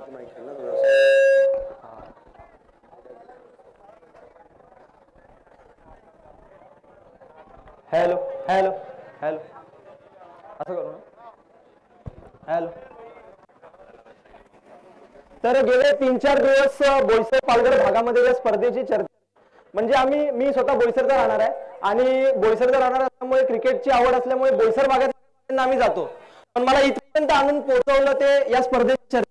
Hello hello hello असं करू ना. हॅलो. तर गेले 3-4 दिवस बोईसर पालघर भागामध्ये या स्पर्धेची चर्चा, म्हणजे मी स्वतः बोईसरचा राहणार आहे आणि बोईसरचा राहणार असल्यामुळे क्रिकेटची आवड असल्यामुळे बोईसर भागात आम्ही जातो, पण मला इथपर्यंत आणून पोहोचवलं ते या स्पर्धेची चर्चा.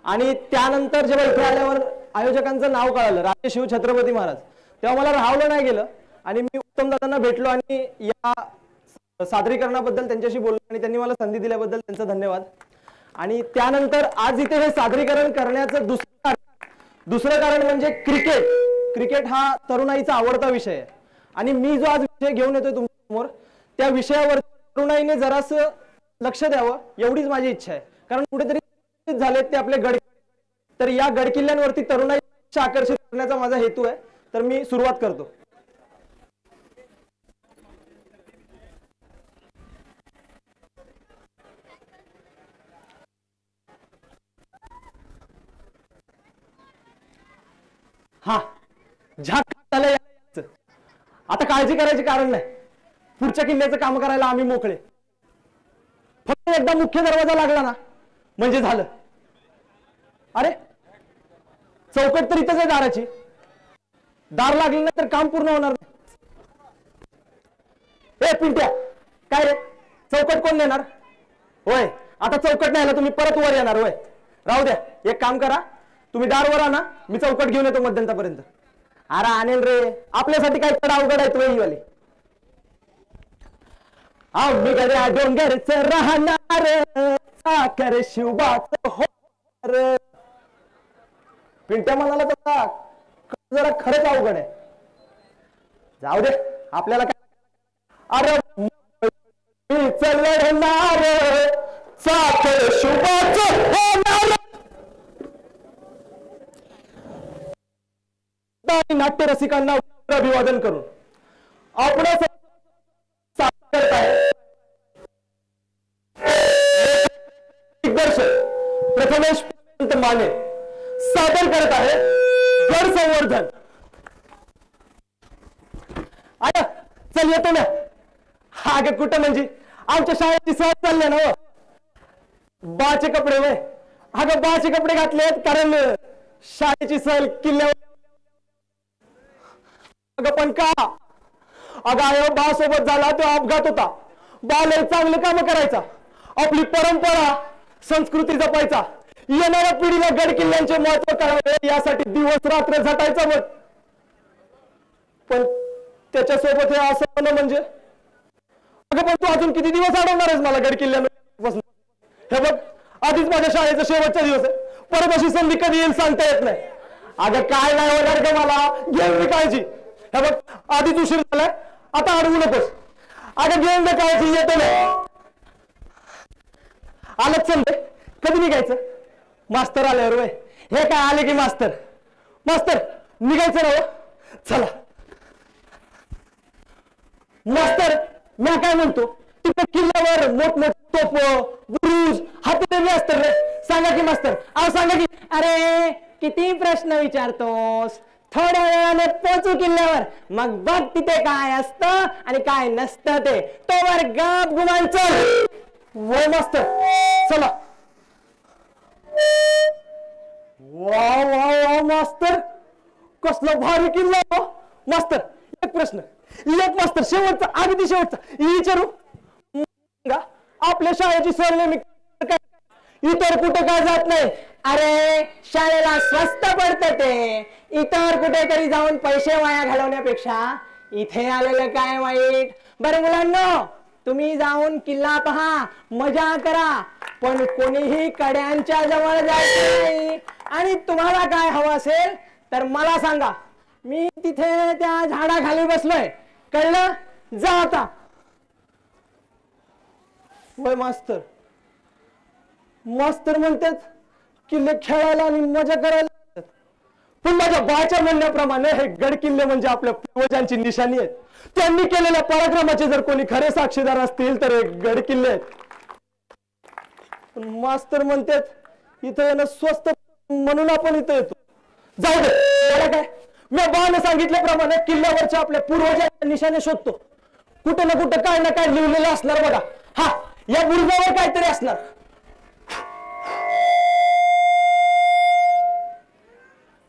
आणि त्यानंतर जेव्हा इथे आल्यावर आयोजकांचं नाव कळालं, राजे शिव छत्रपती महाराज, तेव्हा मला राहावलं नाही गेलं आणि मी उत्तम दादांना भेटलो आणि या सादरीकरणाबद्दल त्यांच्याशी बोललो आणि त्यांनी मला संधी दिल्याबद्दल त्यांचा धन्यवाद. आणि त्यानंतर आज इथे हे सादरीकरण करण्याचं दुसरं कारण म्हणजे क्रिकेट हा तरुणाईचा आवडता विषय आहे आणि मी जो आज विषय घेऊन येतोय तुमच्यासमोर त्या विषयावर तरुणाईने जरासं लक्ष द्यावं एवढीच माझी इच्छा आहे. कारण कुठेतरी झालेत ते आपले गड, तर या गडकिल्ल्यांवरती तरुणाई आकर्षित करण्याचा माझा हेतू आहे. तर मी सुरुवात करतो. हा झाक आता काळजी करायची कारण नाही, पुढच्या किल्ल्याचं काम करायला आम्ही मोकळे. फक्त एकदा मुख्य दरवाजा लागला ना म्हणजे झालं. अरे चौकट तर इथंच आहे दाराची, दार लागली नाही तर काम पूर्ण होणार नाही. ए पिंट्या, काय रे चौकट कोण देणार? होय, आता चौकट नाही आला तुम्ही परत वर येणार? होय, राहू द्या, एक काम करा, तुम्ही दारवर आणा, मी चौकट घेऊन येतो मध्यंतरापर्यंत. अरे आणेल रे, आपल्यासाठी काय तड अवघड आहे तो वाली. आम्ही गड्या डोंगरच राहणार साखर शिवाच होणार. पिंट्या म्हणाला तसा जरा खरंच अवघड आहे. जाऊ दे आपल्याला काय. अरे लढणार साखर शिवाच होणार. नाट्य रसिकांना अभिवादन करून आपण करत आहे दिग्दर्शक प्रथमेश माने सादर करत आहे गड संवर्धन. आया चल येतो ना. हा गे कुठं म्हणजे आमच्या शाळेची सहल चालली ना. बाचे कपडे वय, अगं बाचे कपडे घातलेत कारण शाळेची सहल किल्ल्यावर. अगं पण का? अगं आयो बा सोबत झाला तो अपघात होता. बा लय चांगलं काम करायचा, आपली परंपरा संस्कृती जपायचा, येणाऱ्या पिढीला गड किल्ल्यांचे महत्व कळावे यासाठी दिवस रात्र झटायचा. बघ पण त्याच्यासोबत हे असं होणं म्हणजे. अगं पण तू अजून किती दिवस अडवणार आहेस मला गड किल्ल्यांवर? हे बघ आधीच माझ्या शाळेचा शेवटचा दिवस आहे, परत अशी संधी कधी येईल सांगता येत नाही. अगं काय नाही होणार का मला, घेऊन मी काळजी. हे बघ आधीच उशीर झालाय, आता अडवू नकोस. अगं घेऊन दे काळजी, येतो ना. आलंच समजे कधी निघायचं? मास्तर आल्यावर वय. हे काय आले की मास्तर निघायचं ना. चला मास्तर, मी काय म्हणतो तिथे किल्ल्यावर मोठमोठे तोप बुरुज हाती असतात रे. सांगा की मास्तर, अहो सांगा की. अरे किती प्रश्न विचारतोस, थोड्या वेळाने पोचू किल्ल्यावर, मग बघ तिथे काय असतं आणि काय नसतं ते. तोवर गप गुमान चल. वो मास्तर चला. वा वा वा मास्तर, कसलं भारी किल्ला हो. मास्तर एक प्रश्न, मास्तर शेवटचा, अगदी शेवटचा विचारू. आपल्या शाळेची सहल नेहमी इतर कुठे काय जात नाही? अरे शाळेला स्वस्त पडतं ते, इतर कुठेतरी जाऊन पैसे वाया घालवण्यापेक्षा इथे आलेलं काय वाईट. बरं मुलांनो, तुम्ही जाऊन किल्ला पहा, मजा करा, पण कोणीही कड्यांच्या जवळ जायचं नाही. आणि तुम्हाला काय हवं असेल तर मला सांगा, मी तिथे त्या झाडाखाली बसलोय, कळलं? जा आता. वय मास्तर म्हणतात किल्ले खेळायला आणि मजा करायला, पण माझ्या बाच्या म्हणण्याप्रमाणे हे गड किल्ले म्हणजे आपल्या पूर्वजांची निशाणी आहेत. त्यांनी केलेल्या पराक्रमाचे जर कोणी खरे साक्षीदार असतील तर हे गड किल्ले आहेत. पण मास्तर म्हणतात इथं येणं स्वस्त म्हणून आपण इथं येतो. जाऊ दे, मला काय, मी बाण सांगितल्याप्रमाणे किल्ल्यावरच्या आपल्या पूर्वजांच्या निशाणे शोधतो. कुठं ना कुठं काय ना काय लिहिलेलं असणार बघा. हा, या बुरुजावर काहीतरी असणार.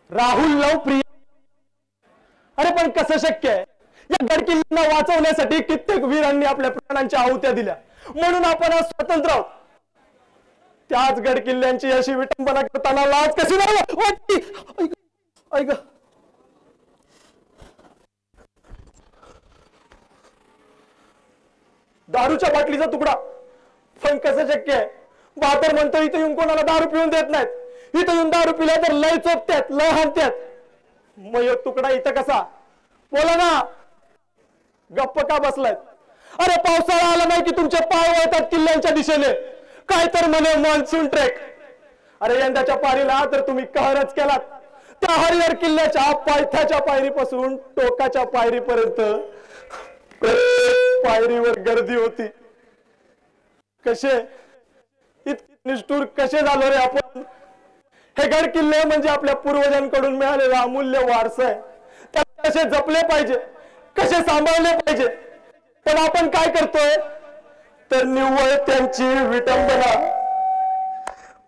राहुल लवप्रिय. अरे पण कसं शक्य आहे? या गडकिल्ल्यांना वाचवण्यासाठी कित्येक वीरांनी आपल्या प्राणांच्या आहुत्या दिल्या, म्हणून आपण आज स्वतंत्र आहोत. त्याच गडकिल्ल्यांची अशी विटंबना करताना लाज कशी नाही? ऐक, दारूच्या बाटलीचा तुकडा. पण कसं शक्य आहे? बहादर म्हणतो इथं येऊन कोणाला दारू पिऊन देत नाहीत, इथं येऊन दारू पिल्या तर लय चोपत्यात, लय हाणत्यात. मग तुकडा इथं कसा? बोला ना, गप्प का बसलायत? अरे पावसाळा आला नाही की तुमचे पाय वळतात किल्ल्यांच्या दिशेने. काय तर म्हणे मान्सून ट्रेक. अरे यंदाच्या पारीला तर तुम्ही कहरच केलात. त्या हरिहर किल्ल्याच्या पायथ्याच्या पायरीपासून टोकाच्या पायरीपर्यंत पायरीवर गर्दी होती. कसे इतके निष्ठुर कसे झालो रे आपण? हे गड किल्ले म्हणजे आपल्या पूर्वजांकडून मिळालेला अमूल्य वारसा आहे. त्याला कसे जपले पाहिजे, कसे सांभाळले पाहिजे. पण आपण काय करतोय तर निव्वळ त्यांची विटंबना.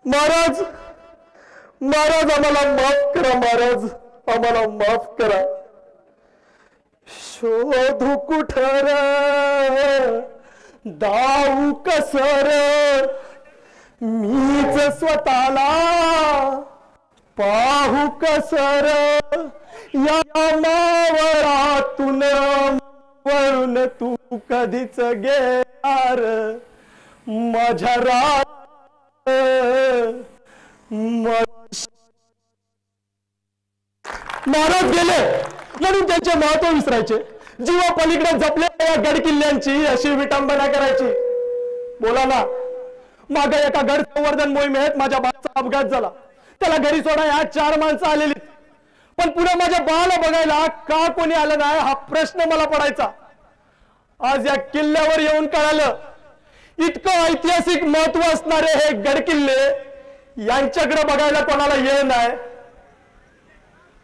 महाराज, महाराज आम्हाला माफ करा, महाराज आम्हाला माफ करा. शोधू कुठर दाऊ कसर, मीच स्वतःला पाहू कसर. या मावळातून वळून तू कधीच गेलार माझ्या रात. महाराज गेले म्हणून त्यांचे महत्व विसरायचे, जीवा पलीकडे जपलेल्या या गड किल्ल्यांची अशी विटंबना करायची. बोला ना, मागे एका गड संवर्धन मोहिमेत माझ्या बाळाचा अपघात झाला. त्याला घरी सोडायला 4 माणसं आलेली, पण पुढे माझ्या बाळाला बघायला का कोणी आलं नाही हा प्रश्न मला पडायचा. आज या किल्ल्यावर येऊन कळालं, इतकं ऐतिहासिक महत्व असणारे हे गड किल्ले यांच्याकडे बघायला कोणाला येळ नाही,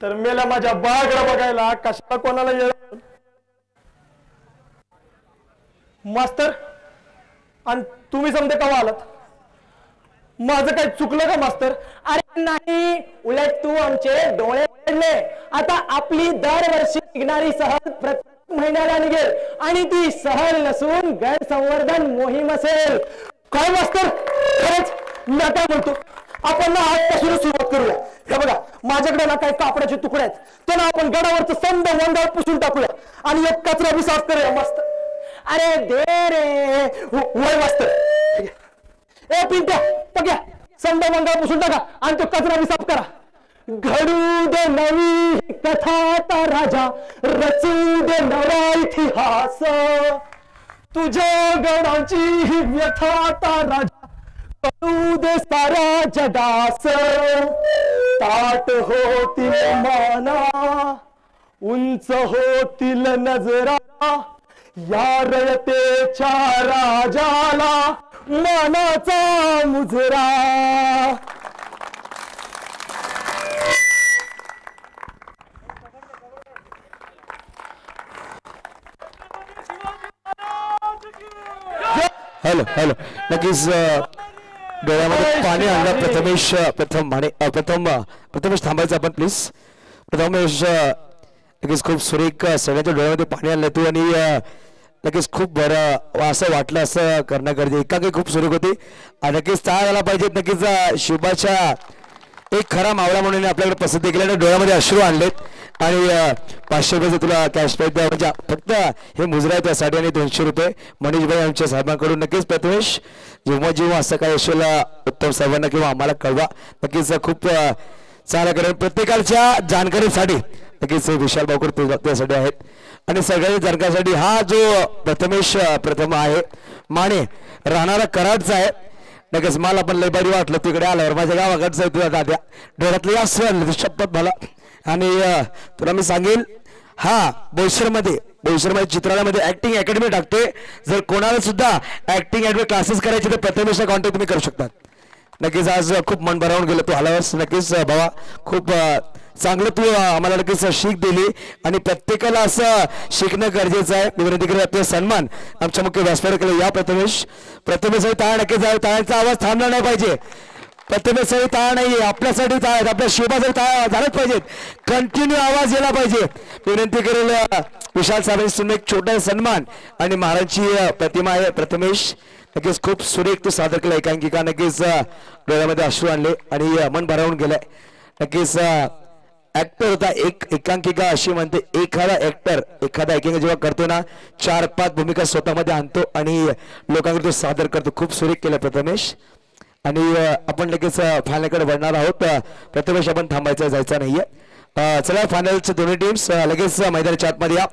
तर मेला माझ्या बाळाकडे बघायला कशाला कोणाला येळ. मास्तर, आणि तुम्ही समजे कवा आलात? माझं काही चुकलं का मास्तर? अरे नाही, उलट तू आमचे डोळे पडले. आता आपली दरवर्षी निघणारी सहल प्रत्येक महिन्याला निघेल, आणि ती सहल नसून गड संवर्धन मोहीम असेल. काय मास्तर, खरंच मी काय म्हणतो, आपण ना आजपासून सुरुवात करूया. हे बघा, माझ्याकडे ना काही कापडाचे तुकडे आहेत, ते ना आपण गडावरचं संद वंगाळ पुसून टाकूया आणि एक कचरा बी साफ करूया. मस्त. अरे दे रे. वय मास्तर. ए पिंट्या, बघ्या, संद वंगाळ पुसून टाका आणि तो कचरा बी साफ करा. घडू दे नवी कथा राजा, रचू दे नवा इतिहास. तुझ्या गडाची ही व्यथा राजा, कळू दे साऱ्या जगास. ताट होतील माना, उंच होतील नजरा, या रयतेच्या राजाला मानाचा मुजरा. हॅलो हॅलो, नक्कीच डोळ्यामध्ये पाणी आणलं. प्रथमेश थांबायचं आपण प्लीज. प्रथमेश, नक्कीच खूप सुरेख सगळ्यांच्या डोळ्यामध्ये पाणी आणलं तू, आणि नक्कीच खूप बरं असं वाटलं. असं करणं गरजेचं, एकाकी खूप सुरेख होती. नक्कीच टाळ आला पाहिजे. नक्कीच शिवबाच्या एक खरा मावळा म्हणून आपल्याकडे पसंती केल्याने डोळ्यामध्ये अश्रू आणलेत, आणि 500 रुपयाचं तुला कॅशबॅक द्या, म्हणजे फक्त हे मुजरा आहे त्यासाठी, आणि 200 रुपये मनीषभाई आमच्या साहेबांकडून. नक्कीच प्रथमेश, जेव्हा जेव्हा असं काय यशोला उत्तम साहेबांना किंवा आम्हाला कळवा. नक्कीच खूप चांगलं करेल. प्रत्येकाच्या जानकारीसाठी नक्कीच विशाल भाऊकर त्यासाठी आहेत, आणि सगळ्या जानकारीसाठी हा जो प्रथमेश प्रथम आहे माने, राहणारा कराडचा आहे. नक्कीच मला पण लय भारी वाटलं तिकडे आल्यावर. माझ्या गावाकडचं आहे तुझ्या दाद्या, डोळ्यातलं जास्त वाटलं शपथ मला. आणि तुला मी सांगेल, हा बोईसरमध्ये चित्रालयामध्ये ऍक्टिंग अकॅडमी टाकते. जर कोणाला सुद्धा ऍक्टिंग अकॅडमी क्लासेस करायचे तर प्रथमेशला कॉन्टॅक्ट तुम्ही करू शकता. नक्कीच आज खूप मन भरावून गेलं तू आल्यावर. नक्कीच भावा खूप चांगलं तू आम्हाला नक्कीच शीख दिली आणि प्रत्येकाला असं शिकणं गरजेचं आहे. मी विनंती करेन आपले सन्मान आमच्या मुख्य व्यासपीठाकडे या. प्रथमेश टाळ नक्कीच आहे. टाळ्यांचा आवाज थांबला नाही पाहिजे. प्रथमेशसाठी टाळ नाहीये, आपल्यासाठी टाळ, आपल्या शोभासाठी टाळ झालंच पाहिजेत. कंटिन्यू आवाज यायला पाहिजे. मी विनंती करेल विशाल साहेबांनी एक छोटा सन्मान आणि महाराजांची प्रतिमा आहे. प्रथमेश नक्कीच खूप सुरेख तू सादर केलं. एकांकिका नक्कीच डोळ्यामध्ये अश्रू आणले आणि मन भरावून गेलंय. नक्कीच ऍक्टर होता एक एकांकिका अशी म्हणते एखादा एकांकिका जेव्हा करतो ना 4-5 भूमिका स्वतःमध्ये आणतो आणि लोकांकडे तो सादर करतो. खूप सुरेख केलं प्रथमेश. आणि आपण लगेच फायनलकडे वळणार आहोत. प्रथमेश आपण थांबायचं जायचं नाहीये. चला फायनलच्या दोन्ही टीम्स लगेच मैदानाच्या आतमध्ये या.